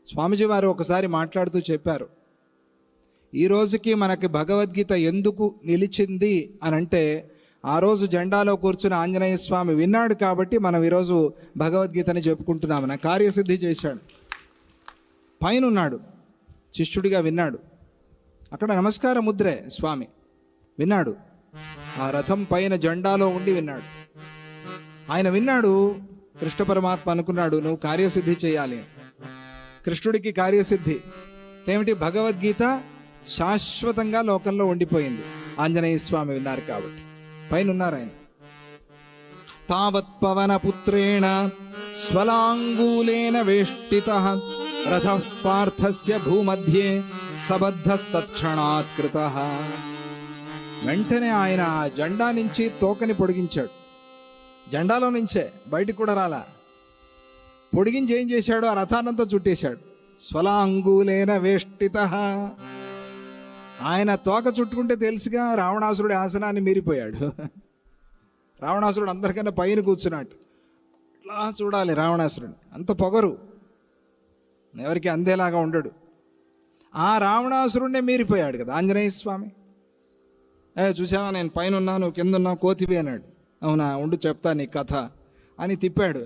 స్వామీజీ వారు ఒకసారి మాట్లాడుతూ చెప్పారు, ఈ రోజుకి మనకి భగవద్గీత ఎందుకు నిలిచింది అని అంటే, ఆ రోజు జెండాలో కూర్చుని ఆంజనేయ స్వామి విన్నాడు కాబట్టి మనం ఈరోజు భగవద్గీతని చెప్పుకుంటున్నాము. నా కార్యసిద్ధి చేశాడు. పైన ఉన్నాడు, శిష్యుడిగా విన్నాడు. అక్కడ నమస్కార ముద్రే స్వామి విన్నాడు. ఆ రథం పైన జెండాలో ఉండి విన్నాడు. ఆయన విన్నాడు. కృష్ణ పరమాత్మ అనుకున్నాడు, నువ్వు కార్యసిద్ధి చేయాలి. కృష్ణుడికి కార్యసిద్ధి ఏమిటి? భగవద్గీత శాశ్వతంగా లోకంలో ఉండిపోయింది. ఆంజనేయ స్వామి విన్నారు కాబట్టి పైన ఉన్నారు ఆయన. తావత్ పవన పుత్రేణ స్వలాంగూలేన వేష్టితః రథః పార్థస్య భూమధ్యే సబద్ధస్తత్క్షణాత్ కృతః. వెంటనే ఆయన జెండా నుంచి తోకని పొడిగించాడు. జెండాలో నుంచే, బయటికి కూడా రాలా. పొడిగించి ఏం చేశాడు? ఆ రథానంతా చుట్టేశాడు. స్వలాంగూలేన వేష్టితః. ఆయన తోక చుట్టుకుంటే తెలుసుగా, రావణాసురుడి ఆసనాన్ని మీరిపోయాడు. రావణాసురుడు అందరికన్నా పైన కూర్చున్నాడు. ఇట్లా చూడాలి రావణాసురుడిని, అంత పొగరు, ఎవరికి అందేలాగా ఉండడు. ఆ రావణాసురుడినే మీరిపోయాడు కదా ఆంజనేయ స్వామి. చూసావా, నేను పైన ఉన్నాను, కింద ఉన్నావు, కోతివి అన్నాడు. అవునా, ఉండు చెప్తా నీ కథ అని తిప్పాడు.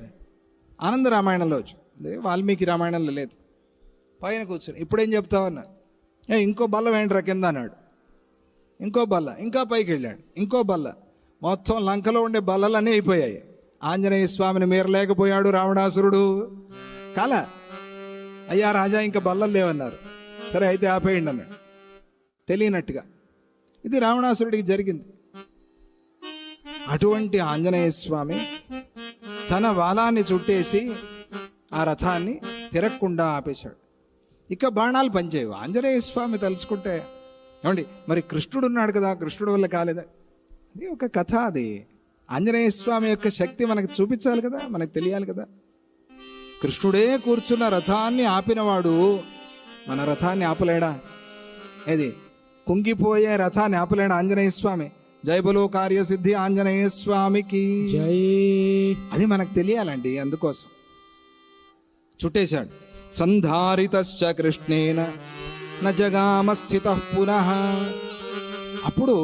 ఆనంద రామాయణంలో వచ్చు, వాల్మీకి రామాయణంలో లేదు. పైన కూర్చొని ఇప్పుడేం చెప్తావు అన్నాడు. ఇంకో బల్ల వేయండిరా కింద అన్నాడు. ఇంకో బల్ల, ఇంకా పైకి వెళ్ళాడు. ఇంకో బల్ల, మొత్తం లంకలో ఉండే బల్లలన్నీ అయిపోయాయి. ఆంజనేయ స్వామిని మీరలేకపోయాడు రావణాసురుడు. కాల అయ్యా రాజా, ఇంకా బల్లలు లేవన్నారు. సరే అయితే ఆపేయండి అన్నాడు తెలియనట్టుగా. ఇది రావణాసురుడికి జరిగింది. అటువంటి ఆంజనేయ స్వామి తన వాలాన్ని చుట్టేసి ఆ రథాన్ని తిరగకుండా ఆపేశాడు. ఇక బాణాలు పనిచేయవు. ఆంజనేయ స్వామి తలుచుకుంటే ఏమండి, మరి కృష్ణుడు ఉన్నాడు కదా, కృష్ణుడు వల్ల కాలేదా? అది ఒక కథ. అది ఆంజనేయ స్వామి యొక్క శక్తి మనకు చూపించాలి కదా, మనకు తెలియాలి కదా. కృష్ణుడే కూర్చున్న రథాన్ని ఆపినవాడు మన రథాన్ని ఆపలేడా? ఏది కుంగిపోయే రథాన్ని ఆపలేడా ఆంజనేయ స్వామి? జై బలో కార్యసిద్ధి ఆంజనేయ స్వామికి జై. అది మనకు తెలియాలండి, అందుకోసం చుట్టేశాడు. సంధారితశ్చ కృష్ణేన న జగామ స్థితః పునః. అప్పుడు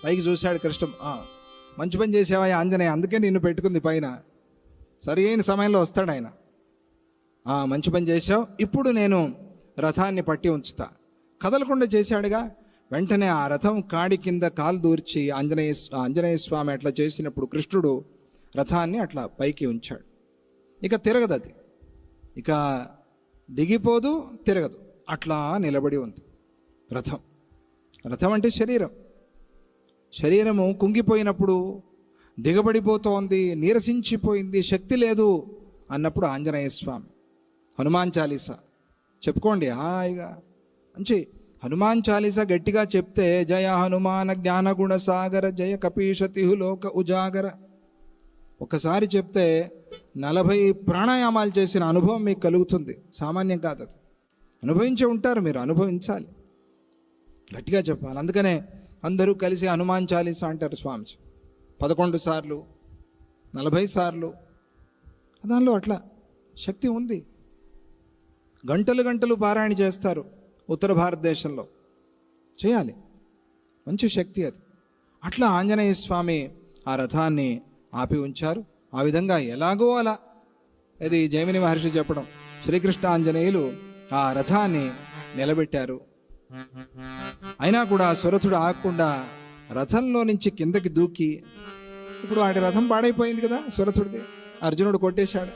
పైకి చూశాడు కృష్ణ. మంచి పని చేసావా ఆంజనేయ, అందుకే నిన్ను పెట్టుకుంది పైన. సరి అయిన సమయంలో వస్తాడు ఆయన. మంచి పని చేశావు, ఇప్పుడు నేను రథాన్ని పట్టి ఉంచుతా. కదలకుండా చేశాడుగా. వెంటనే ఆ రథం కాడి కింద కాలు దూర్చి ఆంజనేయ స్వామి అట్లా చేసినప్పుడు కృష్ణుడు రథాన్ని అట్లా పైకి ఉంచాడు. ఇక తిరగదు అది, ఇక దిగిపోదు, తిరగదు, అట్లా నిలబడి ఉంది రథం. రథం అంటే శరీరం. శరీరము కుంగిపోయినప్పుడు, దిగబడిపోతోంది, నీరసించిపోయింది, శక్తి లేదు అన్నప్పుడు ఆంజనేయ స్వామి హనుమాన్ చాలీసా చెప్పుకోండి హాయిగా. మంచి హనుమాన్ చాలీసా గట్టిగా చెప్తే, జయ హనుమాన జ్ఞానగుణ సాగర జయ కపీశతిహు లోక ఉజాగర. ఒకసారి చెప్తే 40 ప్రాణాయామాలు చేసిన అనుభవం మీకు కలుగుతుంది. సామాన్యం కాదు అది. అనుభవించి ఉంటారు మీరు, అనుభవించాలి, గట్టిగా చెప్పాలి. అందుకనే అందరూ కలిసి హనుమాన్ చాలీసా అంటారు స్వామి. 11 సార్లు, 40 సార్లు, దానిలో అట్లా శక్తి ఉంది. గంటలు గంటలు పారాయణ చేస్తారు ఉత్తర భారతదేశంలో, చేయాలి, మంచి శక్తి అది. అట్లా ఆంజనేయ స్వామి ఆ రథాన్ని ఆపి ఉంచారు. ఆ విధంగా ఎలాగో అలా, ఇది జైమిని మహర్షి చెప్పడం, శ్రీకృష్ణ ఆంజనేయులు ఆ రథాన్ని నిలబెట్టారు. అయినా కూడా సురథుడు ఆగకుండా రథంలో నుంచి కిందకి దూకి, ఇప్పుడు వాడి రథం పాడైపోయింది కదా సురథుడిది, అర్జునుడు కొట్టేశాడు.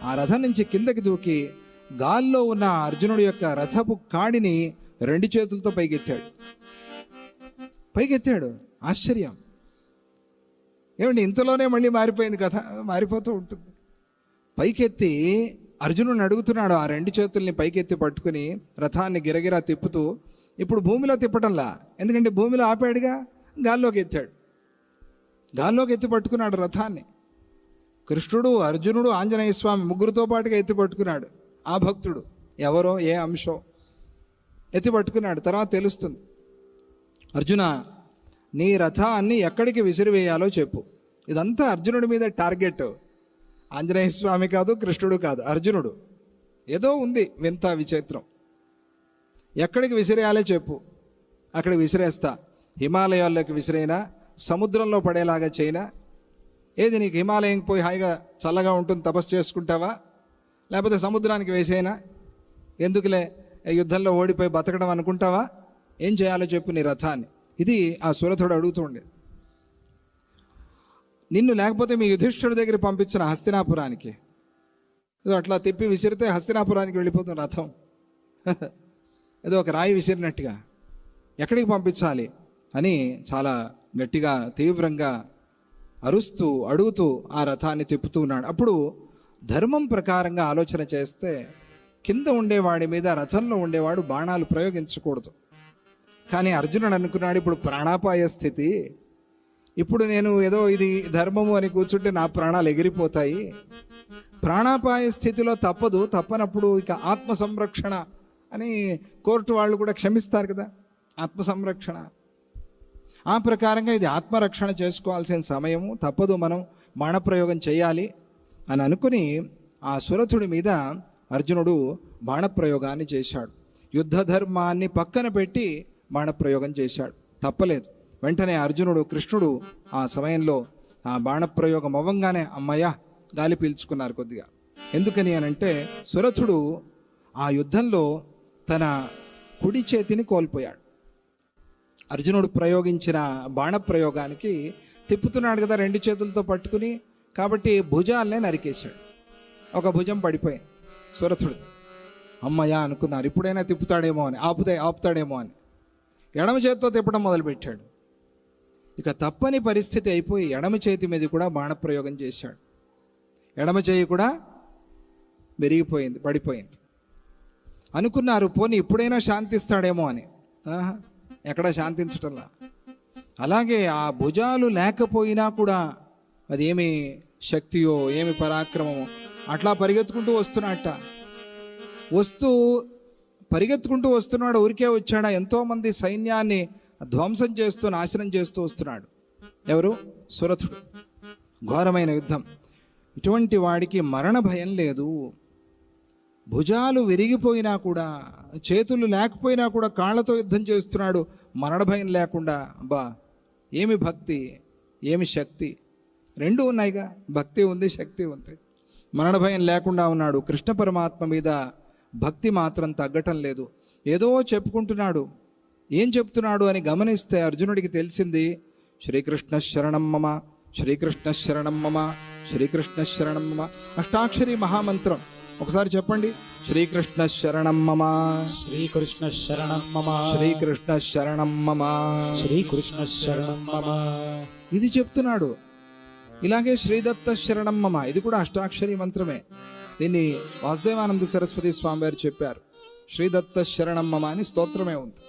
ఆ రథం నుంచి కిందకి దూకి గాల్లో ఉన్న అర్జునుడి యొక్క రథపు కాడిని 2 చేతులతో పైకెత్తాడు. ఆశ్చర్యం ఏమండి, ఇంతలోనే మళ్ళీ మారిపోయింది కథ, మారిపోతూ ఉంటుంది. పైకెత్తి అర్జునుడిని అడుగుతున్నాడు, ఆ 2 చేతుల్ని పైకెత్తి పట్టుకుని రథాన్ని గిరగిరా తిప్పుతూ. ఇప్పుడు భూమిలో తిప్పటంలా, ఎందుకంటే భూమిలో ఆపాడుగా, గాల్లోకి ఎత్తాడు. గాల్లోకి ఎత్తి పట్టుకున్నాడు రథాన్ని. కృష్ణుడు, అర్జునుడు, ఆంజనేయ స్వామి ముగ్గురితో పాటుగా ఎత్తి పట్టుకున్నాడు. ఆ భక్తుడు ఎవరో, ఏ అంశం ఎత్తి పట్టుకున్నాడు. తర్వాత తెలుస్తుంది. అర్జున, నీ రథాన్ని ఎక్కడికి విసిరివేయాలో చెప్పు. ఇదంతా అర్జునుడి మీద టార్గెట్. ఆంజనేయ స్వామి కాదు, కృష్ణుడు కాదు, అర్జునుడు. ఏదో ఉంది వింత విచిత్రం. ఎక్కడికి విసిరేయాలో చెప్పు, అక్కడికి విసిరేస్తా. హిమాలయాల్లోకి విసిరైనా, సముద్రంలో పడేలాగా చేయనా? ఏది నీకు హిమాలయం పోయి హాయిగా చల్లగా ఉంటుంది తపస్సు చేసుకుంటావా, లేకపోతే సముద్రానికి వేసేనా? ఎందుకులే యుద్ధంలో ఓడిపోయి బతకడం అనుకుంటావా? ఏం చేయాలో చెప్పు నీ రథాన్ని. ఇది ఆ సురథుడు అడుగుతుండే. నిన్ను లేకపోతే మీ యుధిష్ఠుడి దగ్గర పంపించిన హస్తినాపురానికి, ఏదో అట్లా తిప్పి విసిరితే హస్తినాపురానికి వెళ్ళిపోతుంది రథం. ఏదో ఒక రాయి విసిరినట్టుగా ఎక్కడికి పంపించాలి అని చాలా గట్టిగా తీవ్రంగా అరుస్తూ అడుగుతూ ఆ రథాన్ని తిప్పుతూ ఉన్నాడు. అప్పుడు ధర్మం ప్రకారంగా ఆలోచన చేస్తే కింద ఉండేవాడి మీద రథంలో ఉండేవాడు బాణాలు ప్రయోగించకూడదు. కానీ అర్జునుడు అనుకున్నాడు, ఇప్పుడు ప్రాణాపాయ స్థితి, ఇప్పుడు నేను ఏదో ఇది ధర్మము అని కూర్చుంటే నా ప్రాణాలు ఎగిరిపోతాయి. ప్రాణాపాయ స్థితిలో తప్పనప్పుడు ఇక ఆత్మ సంరక్షణ అని కోర్టు వాళ్ళు కూడా క్షమిస్తారు కదా, ఆత్మ సంరక్షణ. ఆ ప్రకారంగా ఇది ఆత్మరక్షణ చేసుకోవాల్సిన సమయము, తప్పదు, మనం బాణప్రయోగం చేయాలి అని అనుకుని ఆ సురథుడి మీద అర్జునుడు బాణప్రయోగాన్ని చేశాడు. యుద్ధ ధర్మాన్ని పక్కన పెట్టి బాణప్రయోగం చేశాడు. తప్పలేదు. వెంటనే అర్జునుడు, కృష్ణుడు ఆ సమయంలో ఆ బాణప్రయోగం అవ్వంగానే అమ్మయ్య గాలి పీల్చుకున్నారు కొద్దిగా. ఎందుకని అనంటే సురథుడు ఆ యుద్ధంలో తన కుడి చేతిని కోల్పోయాడు. అర్జునుడు ప్రయోగించిన బాణప్రయోగానికి తిప్పుతున్నాడు కదా రెండు చేతులతో పట్టుకుని, కాబట్టి భుజాలనే నరికేశాడు. ఒక భుజం పడిపోయింది సురథుడు. అమ్మయ్య అనుకున్నారు, ఇప్పుడైనా తిప్పుతాడేమో అని, ఆపుతాడేమో అని. ఎడమ చేతితో తిప్పడం మొదలుపెట్టాడు. ఇక తప్పని పరిస్థితి అయిపోయి ఎడమ చేతి మీద కూడా బాణప్రయోగం చేశాడు. ఎడమ చేయి కూడా విరిగిపోయింది, పడిపోయింది. అనుకున్నారు పోనీ ఇప్పుడైనా శాంతిస్తాడేమో అని. ఎక్కడ శాంతించటంలా. అలాగే ఆ భుజాలు లేకపోయినా కూడా అది ఏమి శక్తియో ఏమి పరాక్రమమో అట్లా పరిగెత్తుకుంటూ వస్తున్నాడు. ఊరికే వచ్చాడా? ఎంతోమంది సైన్యాన్ని ధ్వంసం చేస్తూ నాశనం చేస్తూ వస్తున్నాడు. ఎవరు? సురథుడు. ఘోరమైన యుద్ధం. ఇటువంటి వాడికి మరణ భయం లేదు. భుజాలు విరిగిపోయినా కూడా, చేతులు లేకపోయినా కూడా కాళ్ళతో యుద్ధం చేస్తున్నాడు, మరణ భయం లేకుండా. అబ్బా, ఏమి భక్తి, ఏమి శక్తి! రెండూ ఉన్నాయిగా, భక్తి ఉంది, శక్తి ఉంది. మరణ భయం లేకుండా ఉన్నాడు. కృష్ణ పరమాత్మ మీద భక్తి మాత్రం తగ్గటం లేదు. ఏదో చెప్పుకుంటున్నాడు. ఏం చెప్తున్నాడు అని గమనిస్తే అర్జునుడికి తెలిసింది, శ్రీకృష్ణ శరణం మమ, శ్రీకృష్ణ శరణం మమ, శ్రీకృష్ణ శరణం మమ. అష్టాక్షరి మహామంత్రం ఒకసారి చెప్పండి. శ్రీకృష్ణ శరణం మమ, శ్రీకృష్ణ శరణం మమ, శ్రీకృష్ణ శరణం మమ, శ్రీకృష్ణ శరణం మమ. ఇది చెప్తున్నాడు. ఇలాగే శ్రీదత్త శరణం మమ, ఇది కూడా అష్టాక్షరి మంత్రమే. దీన్ని వాసుదేవానంద సరస్వతి స్వామి వారు చెప్పారు. శ్రీదత్త శరణం మమ అని స్తోత్రమే ఉంది.